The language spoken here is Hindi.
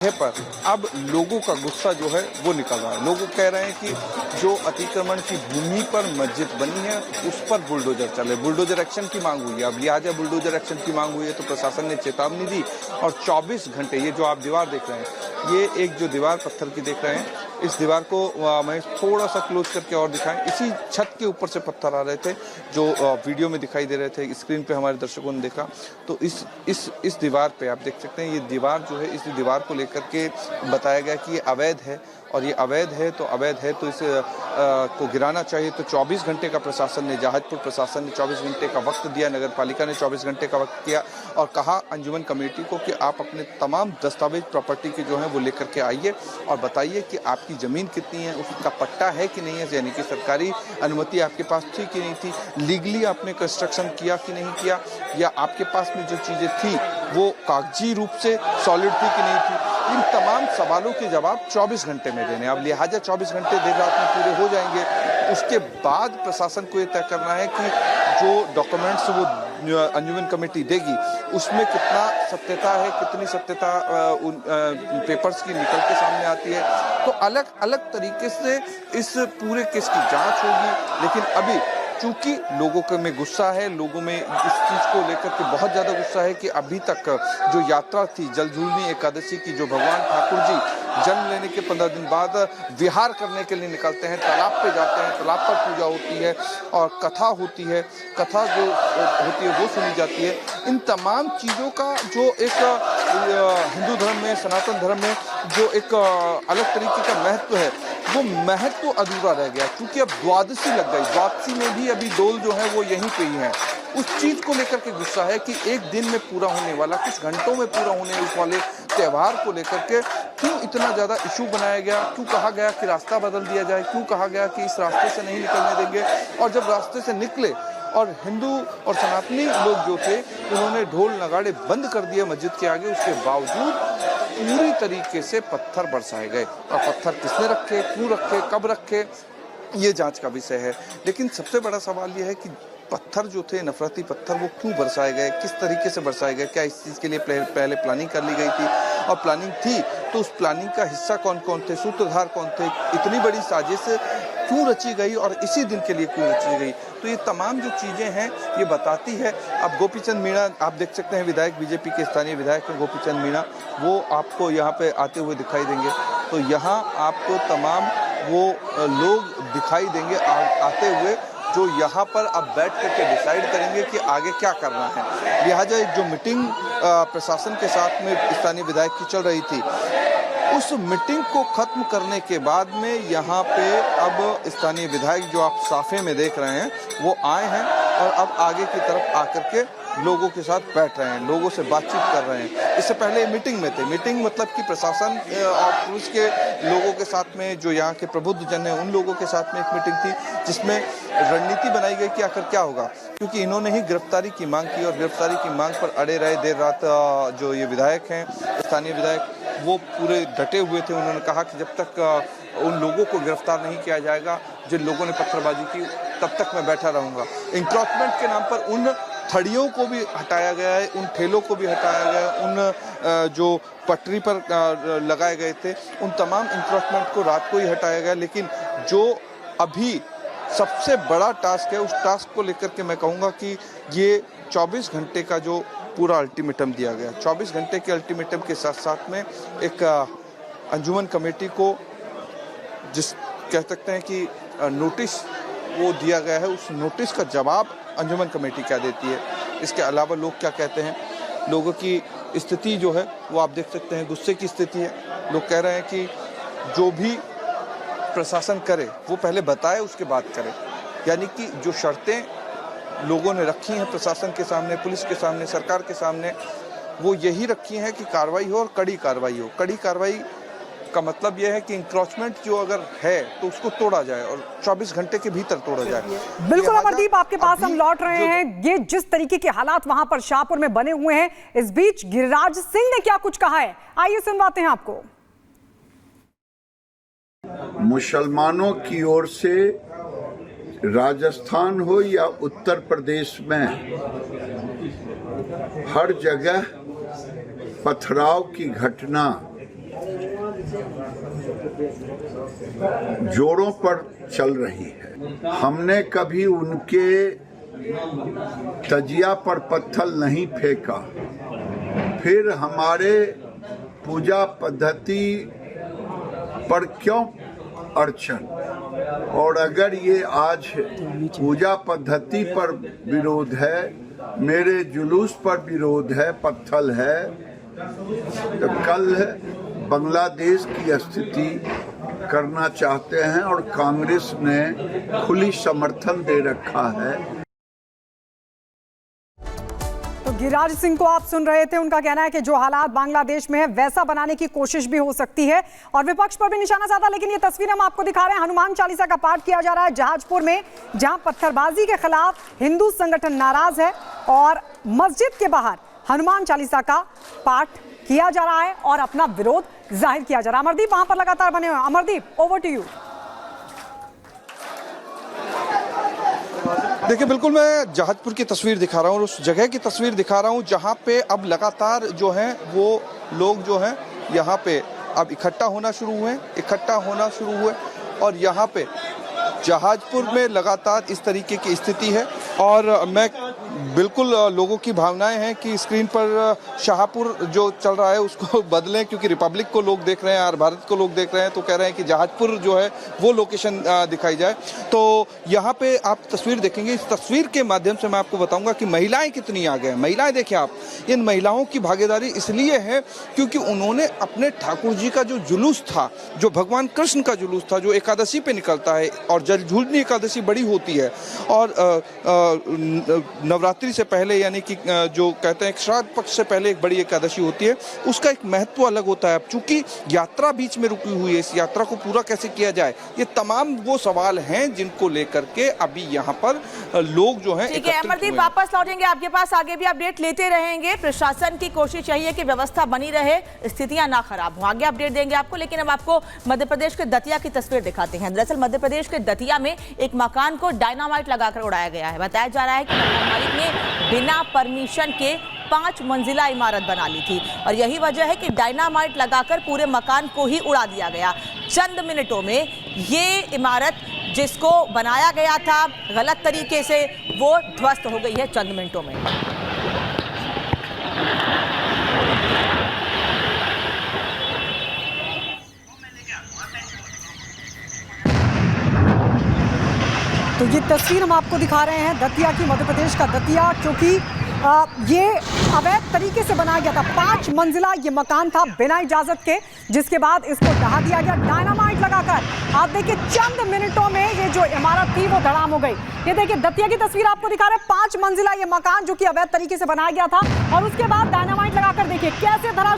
पर अब लोगों का गुस्सा जो है वो निकल रहा है। लोग कह रहे हैं कि जो अतिक्रमण की भूमि पर मस्जिद बनी है उस पर बुलडोजर चले, बुलडोजर एक्शन की मांग हुई है। अब लिहाजा बुलडोजर एक्शन की मांग हुई है तो प्रशासन ने चेतावनी दी और 24 घंटे, ये जो आप दीवार देख रहे हैं, ये एक जो दीवार पत्थर की देख रहे हैं, इस दीवार को मैं थोड़ा सा क्लोज करके और दिखाएं। इसी छत के ऊपर से पत्थर आ रहे थे जो वीडियो में दिखाई दे रहे थे, स्क्रीन पे हमारे दर्शकों ने देखा। तो इस दीवार पे आप देख सकते हैं, ये दीवार जो है, इस दीवार को लेकर के बताया गया कि ये अवैध है और ये अवैध है तो इस को गिराना चाहिए। तो 24 घंटे का प्रशासन ने, जहाजपुर प्रशासन ने 24 घंटे का वक्त दिया, नगर पालिका ने 24 घंटे का वक्त किया और कहा अंजुमन कमेटी को कि आप अपने तमाम दस्तावेज प्रॉपर्टी के जो हैं वो लेकर के आइए और बताइए कि आपकी ज़मीन कितनी है, उसका पट्टा है कि नहीं है, यानी कि सरकारी अनुमति आपके पास थी कि नहीं थी, लीगली आपने कंस्ट्रक्शन किया कि नहीं किया, या आपके पास में जो चीज़ें थी वो कागजी रूप से सॉलिड थी कि नहीं थी। इन तमाम सवालों के जवाब 24 घंटे में देने। अब लिहाजा 24 घंटे देर रात में पूरे हो जाएंगे, उसके बाद प्रशासन को ये तय करना है कि जो डॉक्यूमेंट्स वो अंजुमन कमेटी देगी उसमें कितना सत्यता है, कितनी सत्यता उन पेपर्स की निकल के सामने आती है। तो अलग अलग तरीके से इस पूरे केस की जांच होगी। लेकिन अभी चूंकि लोगों के में गुस्सा है, लोगों में इस चीज को लेकर के बहुत ज्यादा गुस्सा है कि अभी तक जो यात्रा थी जलझूलनी एकादशी की, जो भगवान ठाकुर जी जन्म लेने के 15 दिन बाद विहार करने के लिए निकलते हैं, तालाब पे जाते हैं, तालाब पर पूजा होती है और कथा होती है, कथा जो होती है वो सुनी जाती है। इन तमाम चीज़ों का जो एक हिंदू धर्म में, सनातन धर्म में जो एक अलग तरीके का महत्व है, वो महत्व अधूरा रह गया क्योंकि अब द्वादशी लग गई। द्वादशी में भी अभी डोल जो है वो यहीं पे ही है। उस चीज को लेकर के गुस्सा है कि एक दिन में पूरा होने वाला, कुछ घंटों में पूरा होने वाले त्योहार को लेकर के क्यों इतना ज्यादा इशू बनाया गया, क्यों कहा गया कि रास्ता बदल दिया जाए, क्यों कहा गया कि इस रास्ते से नहीं निकलने देंगे। और जब रास्ते से निकले और हिंदू और सनातनी लोग जो थे उन्होंने ढोल नगाड़े बंद कर दिए मस्जिद के आगे, उसके बावजूद पूरी तरीके से पत्थर बरसाए गए। और पत्थर किसने रखे, क्यों रखे, कब रखे, ये जांच का विषय है। लेकिन सबसे बड़ा सवाल यह है कि पत्थर जो थे, नफरती पत्थर, वो क्यों बरसाए गए, किस तरीके से बरसाए गए, क्या इस चीज़ के लिए पहले प्लानिंग कर ली गई थी, और प्लानिंग थी तो उस प्लानिंग का हिस्सा कौन कौन थे, सूत्रधार कौन थे, इतनी बड़ी साजिश क्यों रची गई और इसी दिन के लिए क्यों रची गई। तो ये तमाम जो चीज़ें हैं ये बताती है। अब गोपीचंद मीणा आप देख सकते हैं, विधायक, बीजेपी के स्थानीय विधायक हैं गोपीचंद मीणा, वो आपको यहाँ पे आते हुए दिखाई देंगे। तो यहाँ आपको तमाम वो लोग दिखाई देंगे आते हुए जो यहाँ पर अब बैठ करके डिसाइड करेंगे कि आगे क्या करना है। लिहाजा एक जो मीटिंग प्रशासन के साथ में स्थानीय विधायक की चल रही थी, उस मीटिंग को खत्म करने के बाद में यहाँ पे अब स्थानीय विधायक जो आप साफे में देख रहे हैं वो आए हैं और अब आगे की तरफ आकर के लोगों के साथ बैठ रहे हैं, लोगों से बातचीत कर रहे हैं। इससे पहले मीटिंग में थे। मीटिंग मतलब कि प्रशासन और पुलिस के लोगों के साथ में, जो यहाँ के प्रबुद्ध जन हैं उन लोगों के साथ में एक मीटिंग थी जिसमें रणनीति बनाई गई कि आखिर क्या होगा, क्योंकि इन्होंने ही गिरफ्तारी की मांग की और गिरफ्तारी की मांग पर अड़े रहे देर रात। जो ये विधायक हैं, स्थानीय विधायक, वो पूरे डटे हुए थे। उन्होंने कहा कि जब तक उन लोगों को गिरफ्तार नहीं किया जाएगा जिन लोगों ने पत्थरबाजी की, तब तक मैं बैठा रहूंगा। इंक्रोचमेंट के नाम पर उन थड़ियों को भी हटाया गया है, उन ठेलों को भी हटाया गया है, उन जो पटरी पर लगाए गए थे उन तमाम इंक्रोचमेंट को रात को ही हटाया गया। लेकिन जो अभी सबसे बड़ा टास्क है, उस टास्क को लेकर के मैं कहूँगा कि ये 24 घंटे का जो पूरा अल्टीमेटम दिया गया, 24 घंटे के अल्टीमेटम के साथ साथ में एक अंजुमन कमेटी को जिस कह सकते हैं कि नोटिस वो दिया गया है, उस नोटिस का जवाब अंजुमन कमेटी क्या देती है। इसके अलावा लोग क्या कहते हैं, लोगों की स्थिति जो है वो आप देख सकते हैं, गुस्से की स्थिति है। लोग कह रहे हैं कि जो भी प्रशासन करे वो पहले बताए उसके बाद करे, यानी कि जो शर्तें लोगों ने रखी हैं प्रशासन के सामने, पुलिस के सामने, सरकार के सामने, वो यही रखी हैं कि कार्रवाई हो और कड़ी कार्रवाई हो। कड़ी कार्रवाई का मतलब यह है कि इंक्रोचमेंट जो अगर है तो उसको तोड़ा जाए और 24 घंटे के भीतर तोड़ा जाए। बिल्कुल अमरदीप, आपके पास हम लौट रहे हैं। ये जिस तरीके के हालात वहां पर शाहपुर में बने हुए हैं, इस बीच गिरिराज सिंह ने क्या कुछ कहा है, आइए सुनवाते हैं आपको। मुसलमानों की ओर से राजस्थान हो या उत्तर प्रदेश में हर जगह पथराव की घटना जोरों पर चल रही है। हमने कभी उनके तजिया पर पत्थर नहीं फेंका, फिर हमारे पूजा पद्धति पर क्यों अड़चन? और अगर ये आज पूजा पद्धति पर विरोध है, मेरे जुलूस पर विरोध है, पत्थर है, तो कल बांग्लादेश की स्थिति करना चाहते हैं और कांग्रेस ने खुली समर्थन दे रखा है। तो गिरिराज सिंह को आप सुन रहे थे। उनका कहना है कि जो हालात बांग्लादेश में है वैसा बनाने की कोशिश भी हो सकती है और विपक्ष पर भी निशाना साधा। लेकिन ये तस्वीर हम आपको दिखा रहे हैं, हनुमान चालीसा का पाठ किया जा रहा है जहाजपुर में, जहां पत्थरबाजी के खिलाफ हिंदू संगठन नाराज है और मस्जिद के बाहर हनुमान चालीसा का पाठ किया जा रहा है और अपना विरोध जाहिर किया जा रहा है। अमरदीप वहां पर लगातार बने हुए हैं। Amardeep, over to you. देखिए, बिल्कुल मैं जहाजपुर की तस्वीर दिखा रहा हूँ और उस जगह की तस्वीर दिखा रहा हूँ जहाँ पे अब लगातार जो हैं वो लोग जो हैं यहाँ पे अब इकट्ठा होना शुरू हुए और यहाँ पे जहाजपुर में लगातार इस तरीके की स्थिति है। और मैं बिल्कुल लोगों की भावनाएं हैं कि स्क्रीन पर शाहपुर जो चल रहा है उसको बदलें, क्योंकि रिपब्लिक को लोग देख रहे हैं और भारत को लोग देख रहे हैं, तो कह रहे हैं कि जहाजपुर जो है वो लोकेशन दिखाई जाए। तो यहाँ पे आप तस्वीर देखेंगे, इस तस्वीर के माध्यम से मैं आपको बताऊंगा कि महिलाएं कितनी आगे हैं। महिलाएं देखिए आप, इन महिलाओं की भागीदारी इसलिए है क्योंकि उन्होंने अपने ठाकुर जी का जो जुलूस था, जो भगवान कृष्ण का जुलूस था, जो एकादशी पे निकलता है और जलझूलनी एकादशी बड़ी होती है और नवरात्रि से पहले, यानी कि जो कहते हैं श्राद्ध पक्ष से पहले एक बड़ी एकादशी होती है, उसका एक महत्व अलग होता है। अब चूंकि यात्रा बीच में रुकी हुई है, इस यात्रा को पूरा कैसे किया जाए, ये तमाम वो सवाल हैं जिनको लेकर के अभी यहाँ पर लोग जो हैं। ठीक है अमरदीप, वापस लौटेंगे आपके पास, आगे भी अपडेट लेते रहेंगे। प्रशासन की कोशिश यही है कि व्यवस्था बनी रहे, स्थितियां ना खराब हो, आगे अपडेट देंगे आपको। लेकिन अब आपको मध्य प्रदेश के दतिया की तस्वीर दिखाते हैं। दरअसल मध्य प्रदेश के दतिया में एक मकान को डायनामाइट लगाकर उड़ाया गया है। बताया जा रहा है कि मकान मालिक ने बिना परमिशन के 5 मंजिला इमारत बना ली थी और यही वजह है कि डायनामाइट लगाकर पूरे मकान को ही उड़ा दिया गया। चंद मिनटों में ये इमारत जिसको बनाया गया था गलत तरीके से, वो ध्वस्त हो गई है चंद मिनटों में। तो ये तस्वीर हम आपको दिखा रहे हैं दतिया की, मध्य प्रदेश का दतिया, क्योंकि ये अवैध तरीके से बनाया गया था। 5 मंजिला ये मकान था बिना इजाजत के, जिसके बाद इसको ढहा दिया गया डायनामाइट लगाकर। आप देखिए चंद मिनटों में ये जो इमारत थी वो धड़ाम हो गई। ये देखिए दतिया की तस्वीर आपको दिखा रहे हैं, 5 मंजिला ये मकान जो कि अवैध तरीके से बनाया गया था और उसके बाद डायनामाइट लगाकर देखिए कैसे धरा